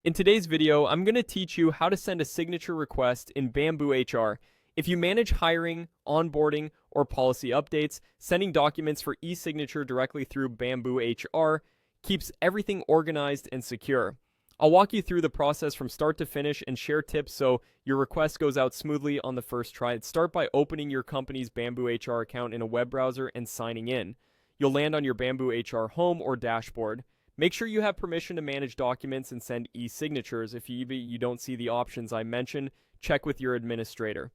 In today's video, I'm going to teach you how to send a signature request in BambooHR. If you manage hiring, onboarding, or policy updates, sending documents for e-signature directly through BambooHR keeps everything organized and secure. I'll walk you through the process from start to finish and share tips so your request goes out smoothly on the first try. Start by opening your company's BambooHR account in a web browser and signing in. You'll land on your BambooHR home or dashboard. Make sure you have permission to manage documents and send e-signatures. If you don't see the options I mentioned, check with your administrator.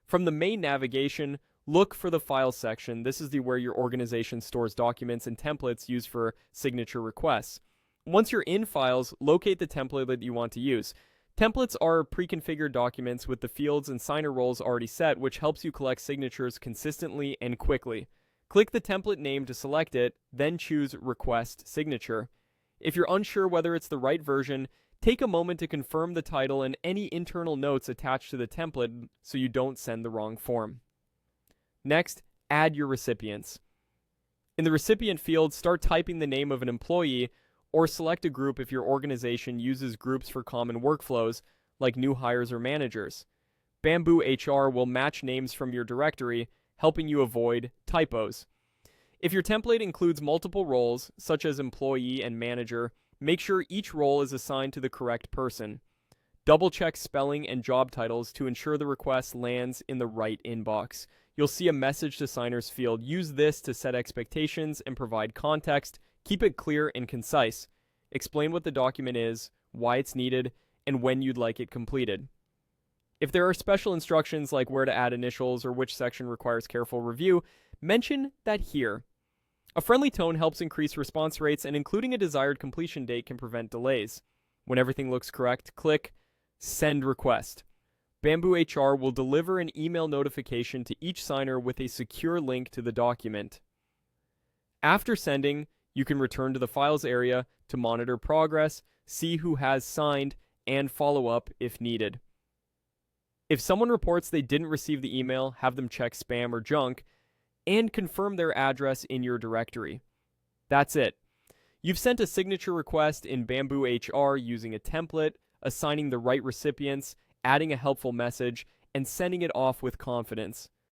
From the main navigation, look for the File section. This is where your organization stores documents and templates used for signature requests. Once you're in Files, locate the template that you want to use. Templates are pre-configured documents with the fields and signer roles already set, which helps you collect signatures consistently and quickly. Click the template name to select it, then choose Request Signature. If you're unsure whether it's the right version, take a moment to confirm the title and any internal notes attached to the template so you don't send the wrong form. Next, add your recipients. In the recipient field, start typing the name of an employee or select a group if your organization uses groups for common workflows like new hires or managers. BambooHR will match names from your directory, helping you avoid typos. If your template includes multiple roles, such as employee and manager, make sure each role is assigned to the correct person. Double-check spelling and job titles to ensure the request lands in the right inbox. You'll see a message to signers field. Use this to set expectations and provide context. Keep it clear and concise. Explain what the document is, why it's needed, and when you'd like it completed. If there are special instructions like where to add initials or which section requires careful review, mention that here. A friendly tone helps increase response rates, and including a desired completion date can prevent delays. When everything looks correct, click Send Request. BambooHR will deliver an email notification to each signer with a secure link to the document. After sending, you can return to the Files area to monitor progress, see who has signed, and follow up if needed. If someone reports they didn't receive the email, have them check spam or junk, and confirm their address in your directory. That's it. You've sent a signature request in BambooHR using a template, assigning the right recipients, adding a helpful message, and sending it off with confidence.